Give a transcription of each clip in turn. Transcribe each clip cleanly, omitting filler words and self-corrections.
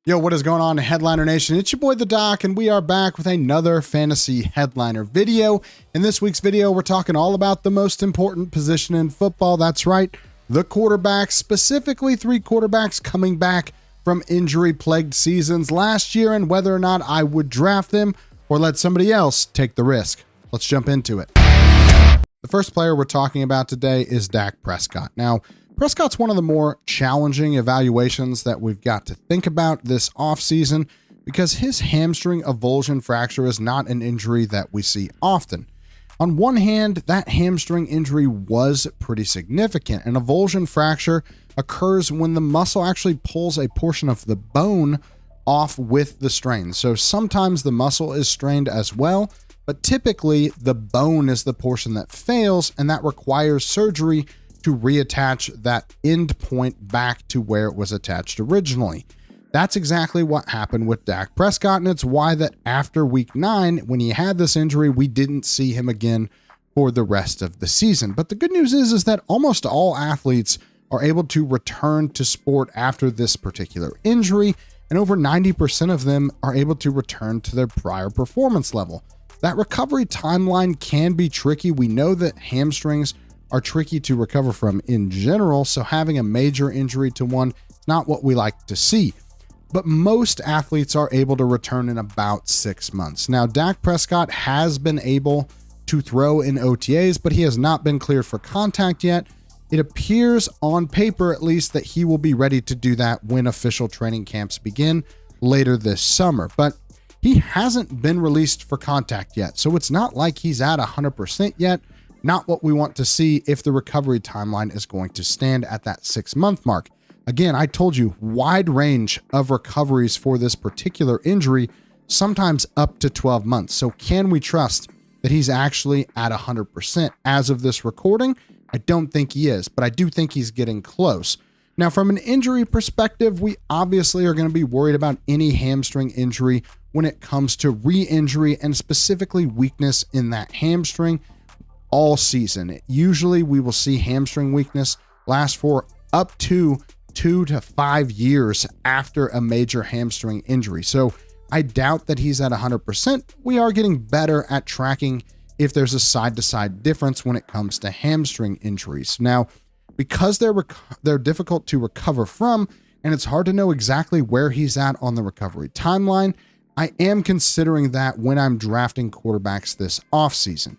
Yo, what is going on, Headliner Nation? It's your boy, the Doc, and we are back with another fantasy headliner video. In this week's video, we're talking all about the most important position in football. That's right, the quarterbacks, specifically 3 quarterbacks coming back from injury-plagued seasons last year and whether or not I would draft them or let somebody else take the risk. Let's jump into it. The first player we're talking about today is Dak Prescott. Now, Prescott's one of the more challenging evaluations that we've got to think about this offseason because his hamstring avulsion fracture is not an injury that we see often. On one hand, that hamstring injury was pretty significant. An avulsion fracture occurs when the muscle actually pulls a portion of the bone off with the strain. So sometimes the muscle is strained as well, but typically the bone is the portion that fails, and that requires surgery to reattach that end point back to where it was attached originally. That's exactly what happened with Dak Prescott, and it's why that after week 9, when he had this injury, we didn't see him again for the rest of the season. But the good news is that almost all athletes are able to return to sport after this particular injury, and over 90% of them are able to return to their prior performance level. That recovery timeline can be tricky. We know that hamstrings are tricky to recover from in general, so having a major injury to one is not what we like to see. But most athletes are able to return in about 6 months. Now, Dak Prescott has been able to throw in OTAs, but he has not been cleared for contact yet. It appears on paper, at least, that he will be ready to do that when official training camps begin later this summer. But he hasn't been released for contact yet, so it's not like he's at 100% yet. Not what we want to see if the recovery timeline is going to stand at that 6-month mark. Again, I told you, wide range of recoveries for this particular injury, sometimes up to 12 months. So can we trust that he's actually at 100% as of this recording? I don't think he is, but I do think he's getting close. Now, from an injury perspective, we obviously are going to be worried about any hamstring injury when it comes to re-injury and specifically weakness in that hamstring all season. Usually we will see hamstring weakness last for up to 2 to 5 years after a major hamstring injury. So I doubt that he's at 100%. We are getting better at tracking if there's a side-to-side difference when it comes to hamstring injuries. Now, because they're difficult to recover from, and it's hard to know exactly where he's at on the recovery timeline, I am considering that when I'm drafting quarterbacks this offseason.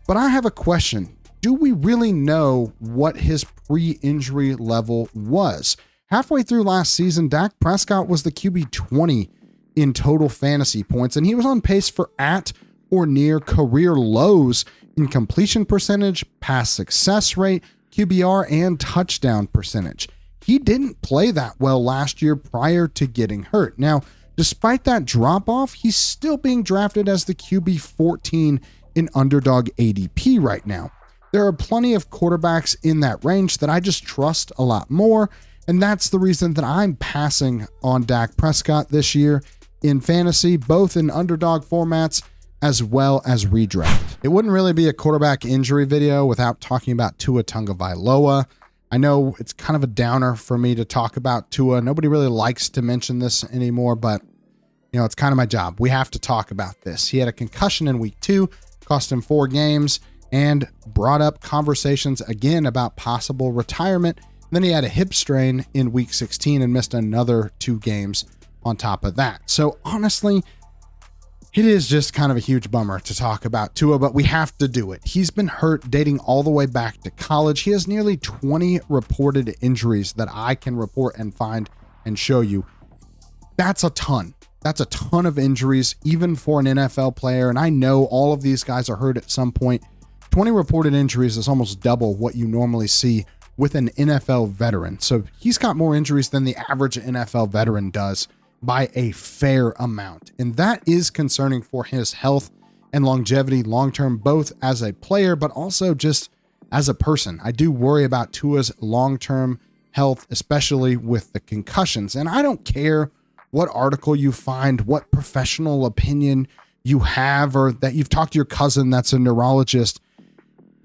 But I have a question. Do we really know what his pre-injury level was? Halfway through last season, Dak Prescott was the QB 20 in total fantasy points, and he was on pace for at or near career lows in completion percentage, pass success rate, QBR, and touchdown percentage. He didn't play that well last year prior to getting hurt. Now, despite that drop-off, he's still being drafted as the QB 14 in underdog ADP right now. There are plenty of quarterbacks in that range that I just trust a lot more, and that's the reason that I'm passing on Dak Prescott this year in fantasy, both in underdog formats as well as redraft. It wouldn't really be a quarterback injury video without talking about Tua Tagovailoa. I know it's kind of a downer for me to talk about Tua. Nobody really likes to mention this anymore, but it's kind of my job. We have to talk about this. He had a concussion in week 2, cost him 4 games, and brought up conversations again about possible retirement. Then he had a hip strain in week 16 and missed another 2 games on top of that. So honestly, it is just kind of a huge bummer to talk about Tua, but we have to do it. He's been hurt dating all the way back to college. He has nearly 20 reported injuries that I can report and find and show you. That's a ton. That's a ton of injuries, even for an NFL player. And I know all of these guys are hurt at some point. 20 reported injuries is almost double what you normally see with an NFL veteran. So he's got more injuries than the average NFL veteran does by a fair amount. And that is concerning for his health and longevity long-term, both as a player, but also just as a person. I do worry about Tua's long-term health, especially with the concussions. And I don't care what article you find, what professional opinion you have, or that you've talked to your cousin that's a neurologist.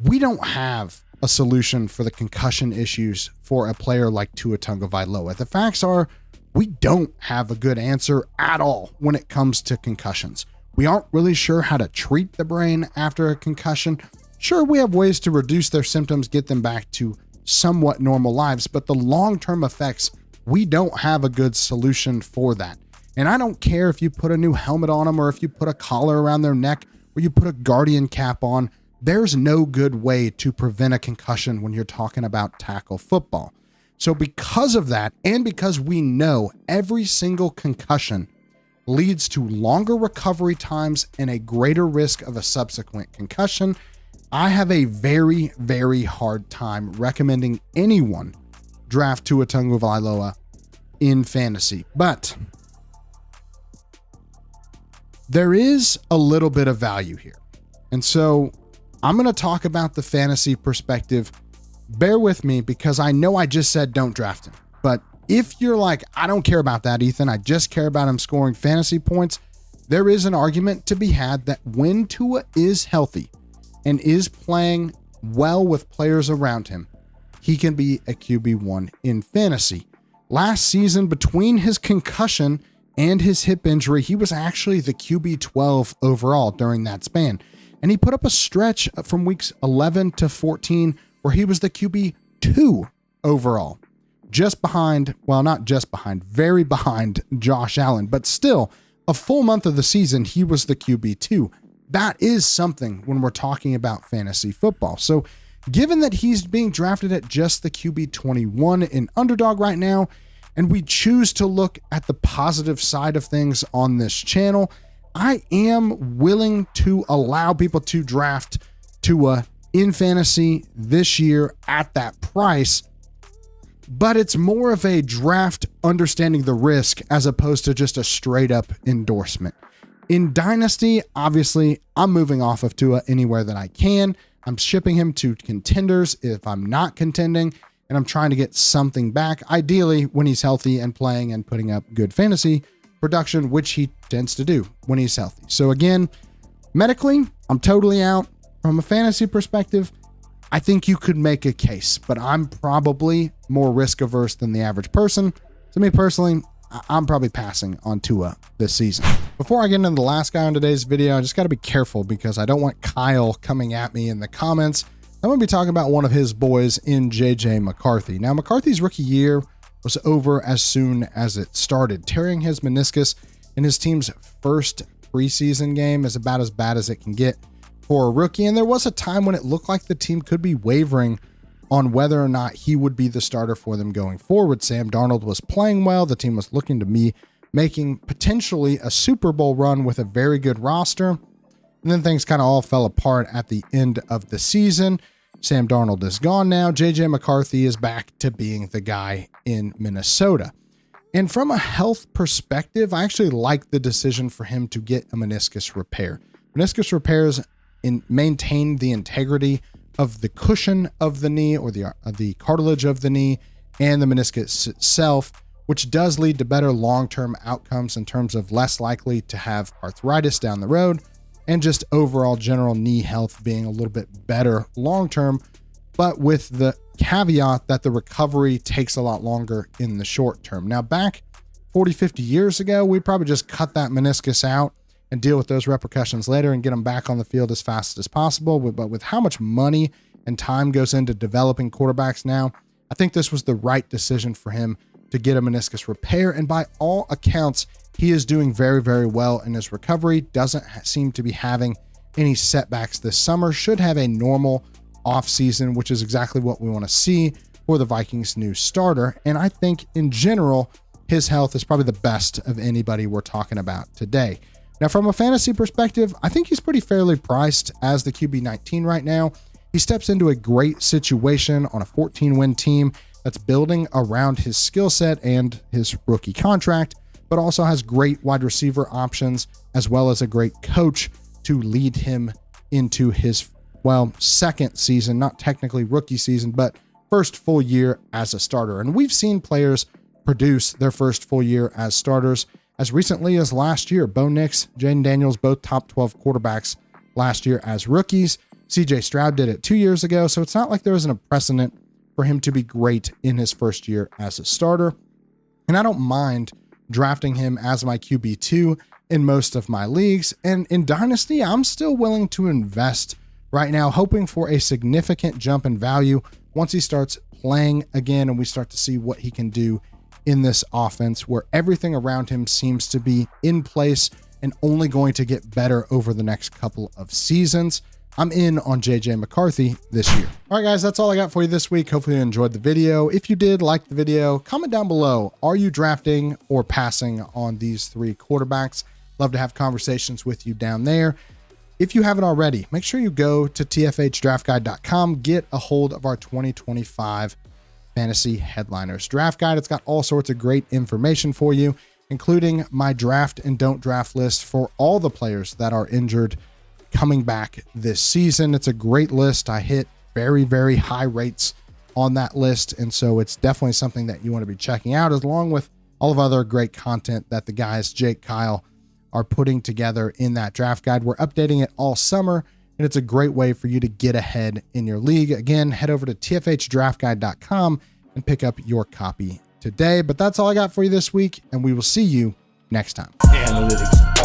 We don't have a solution for the concussion issues for a player like Tua Tagovailoa. The facts are we don't have a good answer at all when it comes to concussions. We aren't really sure how to treat the brain after a concussion. Sure, we have ways to reduce their symptoms, get them back to somewhat normal lives, but the long-term effects, we don't have a good solution for that. And I don't care if you put a new helmet on them or if you put a collar around their neck or you put a guardian cap on. There's no good way to prevent a concussion when you're talking about tackle football. So because of that, and because we know every single concussion leads to longer recovery times and a greater risk of a subsequent concussion, I have a very, very hard time recommending anyone draft Tua Tagovailoa in fantasy. But there is a little bit of value here. And so I'm going to talk about the fantasy perspective. Bear with me because I know I just said don't draft him. But if you're like, I don't care about that, Ethan, I just care about him scoring fantasy points, there is an argument to be had that when Tua is healthy and is playing well with players around him, he can be a QB1 in fantasy. Last season, between his concussion and his hip injury, he was actually the QB12 overall during that span. And he put up a stretch from weeks 11 to 14 where he was the QB2 overall. Just behind, well, not just behind, very behind Josh Allen, but still a full month of the season, he was the QB2. That is something when we're talking about fantasy football. So given that he's being drafted at just the QB21 in underdog right now, and we choose to look at the positive side of things on this channel, I am willing to allow people to draft Tua in fantasy this year at that price, but it's more of a draft understanding the risk as opposed to just a straight up endorsement. In Dynasty, obviously, I'm moving off of Tua anywhere that I can. I'm shipping him to contenders if I'm not contending, and I'm trying to get something back, ideally when he's healthy and playing and putting up good fantasy production, which he tends to do when he's healthy. So again, medically, I'm totally out. From a fantasy perspective, I think you could make a case, but I'm probably more risk averse than the average person. To me personally, I'm probably passing on Tua this season. Before I get into the last guy on today's video, I just got to be careful because I don't want Kyle coming at me in the comments. I'm going to be talking about one of his boys in J.J. McCarthy. Now, McCarthy's rookie year was over as soon as it started. Tearing his meniscus in his team's first preseason game is about as bad as it can get for a rookie. And there was a time when it looked like the team could be wavering on whether or not he would be the starter for them going forward. Sam Darnold was playing well. The team was looking to me making potentially a Super Bowl run with a very good roster. And then things kind of all fell apart at the end of the season. Sam Darnold is gone now. J.J. McCarthy is back to being the guy in Minnesota. And from a health perspective, I actually like the decision for him to get a meniscus repair. Meniscus repairs maintain the integrity of the cushion of the knee or the cartilage of the knee and the meniscus itself, which does lead to better long-term outcomes in terms of less likely to have arthritis down the road and just overall general knee health being a little bit better long-term, but with the caveat that the recovery takes a lot longer in the short term. Now, back 40, 50 years ago, we probably just cut that meniscus out and deal with those repercussions later and get them back on the field as fast as possible. But with how much money and time goes into developing quarterbacks now, I think this was the right decision for him to get a meniscus repair. And by all accounts, he is doing very, very well in his recovery. Doesn't seem to be having any setbacks this summer. Should have a normal offseason, which is exactly what we want to see for the Vikings' new starter. And I think in general, his health is probably the best of anybody we're talking about today. Now, from a fantasy perspective, I think he's pretty fairly priced as the QB19 right now. He steps into a great situation on a 14-win team that's building around his skill set and his rookie contract, but also has great wide receiver options as well as a great coach to lead him into his, second season, not technically rookie season, but first full year as a starter. And we've seen players produce their first full year as starters as recently as last year. Bo Nix, Jaden Daniels, both top 12 quarterbacks last year as rookies. CJ Stroud did it 2 years ago, so it's not like there isn't a precedent for him to be great in his first year as a starter. and I don't mind drafting him as my QB2 in most of my leagues. And in Dynasty, I'm still willing to invest right now, hoping for a significant jump in value once he starts playing again and we start to see what he can do in this offense where everything around him seems to be in place and only going to get better over the next couple of seasons. I'm in on J.J. McCarthy this year. All right, guys, that's all I got for you this week. Hopefully you enjoyed the video. If you did like the video, comment down below. Are you drafting or passing on these 3 quarterbacks? Love to have conversations with you down there. If you haven't already, make sure you go to tfhdraftguide.com, get a hold of our 2025 Fantasy Headliners Draft Guide. It's got all sorts of great information for you, including my draft and don't draft list for all the players that are injured coming back this season. It's a great list. I hit very, very high rates on that list, and so it's definitely something that you want to be checking out, along with all of other great content that the guys, Jake, Kyle, are putting together in that draft guide. We're updating it all summer, and it's a great way for you to get ahead in your league. Again, head over to tfhdraftguide.com and pick up your copy today. But that's all I got for you this week, and we will see you next time. Analytics.